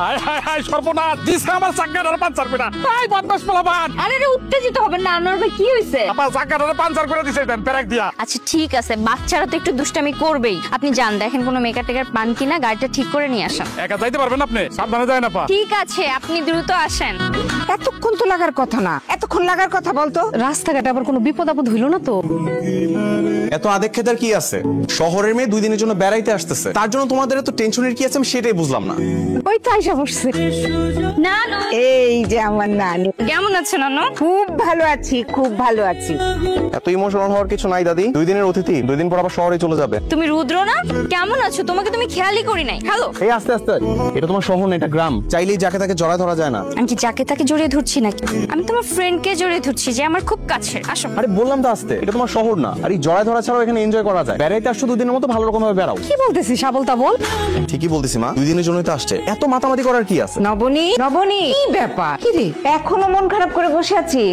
হায় হায় হায় সর্বনাশ দিছে আমার চাকাটার পাঞ্চার করে। এই বদমাশ পোলাপান। আরে রে উত্তেজিত হবেন না আনোয়ার ভাই, কি হইছে? আপা চাকাটার পাঞ্চার করে দিছে দেন পেরাক দিয়া। আচ্ছা ঠিক আছে, বাচ্চারা তো একটু দুষ্টামি করবেই। আপনি যান দেখেন কোনো মেকার টেকার পান কিনা, গাড়িটা ঠিক করে নিয়ে আসেন। একা যাইতে পারবেন আপনি? সাবধানে যায় না পা। ঠিক আছে আপনি দ্রুত আসেন। এতক্ষণ তো লাগার কথা না, এতক্ষণ লাগার কথা বলতো। রাস্তাঘাটে আবার কোনো বিপদ আপদ হইলো না তো? এত আদেক খেদার কি আছে? শহরের মেয়ে 2 দিনের জন্য বেড়াইতে আসতেছে, তার জন্য তোমাদের এত টেনশনের কি আছে আমি সেটাই বুঝলাম না। ওই তো আইসা বসছে। নানু, এই যে আমার নানু। কেমন আছেন নানু? খুব ভালো আছি, খুব ভালো আছি। এত ইমোশনাল হওয়ার কিছু নাই দাদি, 2 দিনের অতিথি 2 দিন পর আবার শহরে চলে যাবে। তুমি রুদ্র না? কেমন আছো? তোমাকে তুমি খেয়ালই করি নাই। হ্যালো এই আস্তে আস্তে, এটা তোমার শহর না, এটা গ্রাম। চাইলেই যাকে তাকে জড়ায় ধরা যায় না। আমি কি যাকে তাকে জড়িয়ে ধরছি নাকি? আমি তোমার ফ্রেন্ডকে জড়িয়ে ধরছি যে আমার খুব কাছের। আসো। আরে বললাম তো আস্তে, এটা তোমার শহর না। আর এই জড়ায় ধরা ছাড়াও এখানে এনজয় করা যায়। বেড়াইতে আসছো 2 দিনের মতো ভালো রকম ভাবে বেড়াও। কি বলতেছিস আবল তাবল? ঠিকই বলতেছি মা, 2 দিনের জন্যই তো আসছে, এত মাতামাতি করার কি আছে? নবনী, নবনী, কি ব্যাপার? কি রে এখনো মন খারাপ করে বসে আছি?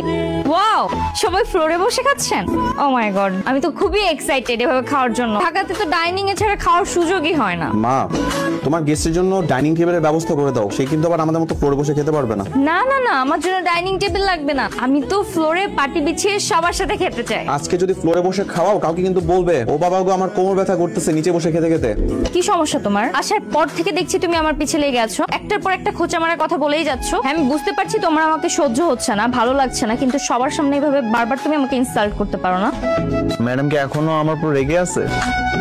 ওয়াও, সবাই ফ্লোরে বসে খাচ্ছেন? ও মাই গড, আমি তো খুবই এক্সাইটেড এভাবে খাওয়ার জন্য। ঢাকাতে তো ডাইনিং এ ছাড়া খাওয়ার সুযোগই হয় না। মা, তোমার গেস্টের জন্য ডাইনিং টেবিলের ব্যবস্থা করে দাও, সে কিন্তু আবার আমাদের মতো ফ্লোরে বসে খেতে পারবে না। না না না, আমার জন্য ডাইনিং টেবিল লাগবে না। আমি তো ফ্লোরে পাটি বিছিয়ে সবার সাথে খেতে চাই। আজকে যদি ফ্লোরে বসে খাওয়াও, কাউকে কিন্তু বলবে ও বাবা গো আমার কোমর ব্যথা করতেছে নিচে বসে খেতে খেতে। কি সমস্যা তোমার? আসার পর থেকে দেখছি তুমি আমার পিছে লেগে আছো, একটার পর একটা খোঁচা মারার কথা বলেই যাচ্ছ। হ্যাঁ আমি বুঝতে পারছি তোমার আমাকে সহ্য হচ্ছে না, ভালো লাগছে না, কিন্তু সবার সামনে এইভাবে বারবার তুমি আমাকে ইনসাল্ট করতে পারো না। ম্যাডাম কি এখনো আমার উপর রেগে আছে?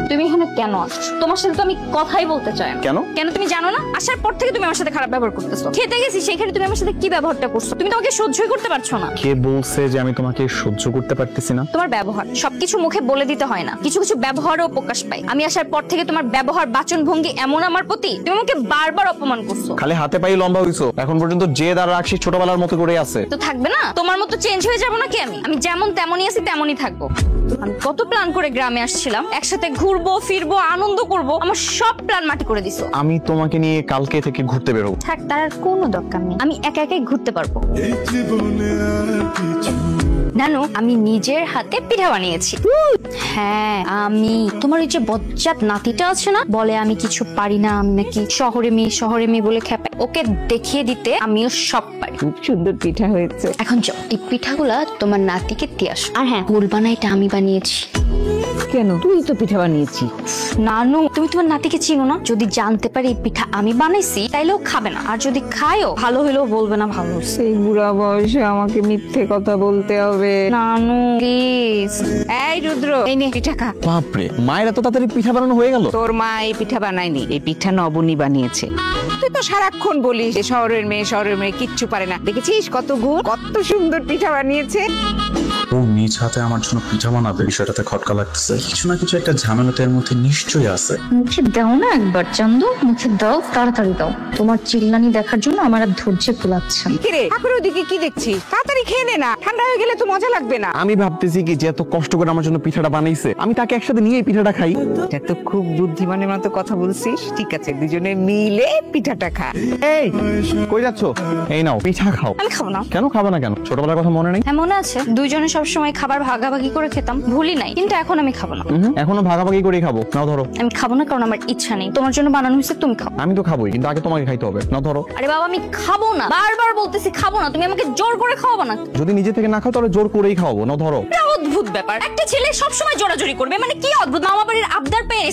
তুমি এখানে কেন আসছো? তোমার সাথে তো আমি কথাই বলতে চাই না। কেন? কেন তুমি জানো না? আসার পর থেকে তুমি আমার সাথে খারাপ ব্যবহার করতেছো। খেতে গেছি সেখানে তুমি আমার সাথে কি ব্যবহারটা করছো? তুমি তো আমাকে সহ্যই করতে পারছো না। কে বলছে যে আমি তোমাকে সহ্য করতে পারতেছি না? তোমার ব্যবহার সবকিছু মুখে বলে দিতে হয় না, কিছু কিছু ব্যবহারও প্রকাশ পায়। আমি আসার পর থেকে তোমার ব্যবহার বাচন ভঙ্গি এমন আমার প্রতি, তুমি আমাকে বারবার অপমান করছো। খালি হাতে পায়ে লম্বা হইছো, এখন পর্যন্ত যে দাঁড়া রাখছি ছোটবেলার মতো করে আছে। তো থাকবে না? তোমার মতো চেঞ্জ হয়ে যাবো নাকি? আমি যেমন তেমনই আছি তেমনই থাকবো। আমি কত প্ল্যান করে গ্রামে আসছিলাম, একসাথে ঘুরবো ফিরবো আনন্দ করব, আমার সব প্ল্যান মাটি করে দিছো। আমি তোমাকে নিয়ে কালকে থেকে ঘুরতে বেরোবো। থাক, তার আর কোনো দরকার নেই, আমি একা একাই ঘুরতে পারবো। নানু, আমি নিজের হাতে পিঠা বানিয়েছি। হ্যাঁ আমি। তোমার ওই যে বজ্জাত নাতিটা আছে না, বলে আমি কিছু পারি না, আমি নাকি শহরে মেয়ে বলে খেপাই, ওকে দেখিয়ে দিতে আমিও সব পারি। খুব সুন্দর পিঠা হয়েছে। এখন যাও এই পিঠাগুলা তোমার নাতিকে দিয়ে আসো। আর হ্যাঁ বলবা না এটা আমি বানিয়েছি। কেন? তুই তো পিঠা বানিয়েছি। নানু, তুমি তোমার নাতিকে চিনো না? যদি জানতে পারি এই পিঠা আমি বানাইছি তাইলেও খাবে না, আর যদি খায়ও ভালো হইলেও বলবে না ভালো হয়েছে। সেই বুড়া বয়সে আমাকে মিথ্যে কথা বলতে হবে? নানু প্লিজ। এই রুদ্র, এই নে পিঠা খা। বাপরে, মায়ের এত তাড়াতাড়ি পিঠা বানানো হয়ে গেল? তোর মা এই পিঠা বানায়নি, এই পিঠা নবনী বানিয়েছে। তুই তো সারাক্ষণ বলিস শহরের মেয়ে কিচ্ছু পারে না, দেখেছিস কত গুণ, কত সুন্দর পিঠা বানিয়েছে। ও নিজ হাতে আমার জন্য পিঠা বানাবে, বিষয়টাতে খটকা লাগতেছে। কিছু না কিছু একটা ঝামেলাতে এর মধ্যে নিশ্চয়ই আছে। মুখে দাও না একবার চান্দু, মুখে দাও, তাড়াতাড়ি দাও। তোমার চিল্লানি দেখার জন্য আমার আর ধৈর্য কুলাচ্ছে না। কিরে ঠাকুর ওদিকে কি দেখছিস? তাড়াতাড়ি খেয়ে নে না, ঠান্ডা হয়ে গেলে তো মজা লাগবে না। আমি ভাবতেছি কি যে এত কষ্ট করে আমার জন্য পিঠাটা বানাইছে, আমি তাকে একসাথে নিয়ে পিঠাটা খাই। এটা তো খুব বুদ্ধিমানের মতো কথা বলছিস। ঠিক আছে, দুজনে মিলে পিঠাটা খা। এই কই যাচ্ছ? এই নাও পিঠা খাও। আমি খাবো না। কেন খাবে না? কেন ছোটবেলার কথা মনে নেই? হ্যাঁ মনে আছে, দুইজনে সবসময় খাবার ভাগাভাগি করে খেতাম, ভুলি নাই, কিন্তু এখন আমি খাবো না। এখনো ভাগাভাগি করে খাবো। নাও ধরো। আমি খাবো না কারণ আমার ইচ্ছা নেই, তোমার জন্য বানানো হয়েছে, তুমি খাও। আমি তো খাবোই, কিন্তু আগে তোমাকে খাইতে হবে। নাও ধরো। আরে বাবা আমি খাবো না, বারবার বলতেছি খাবো না, তুমি আমাকে জোর করে খাওয়াবো না। যদি নিজে থেকে না খাও তাহলে জোর করেই খাওয়াবো। নাও ধরো। এটা অদ্ভুত ব্যাপার, একটা ছেলে সবসময় জোরাজোরি করবে মানে কি অদ্ভুত? মামা বাড়ির আবদার পেয়ে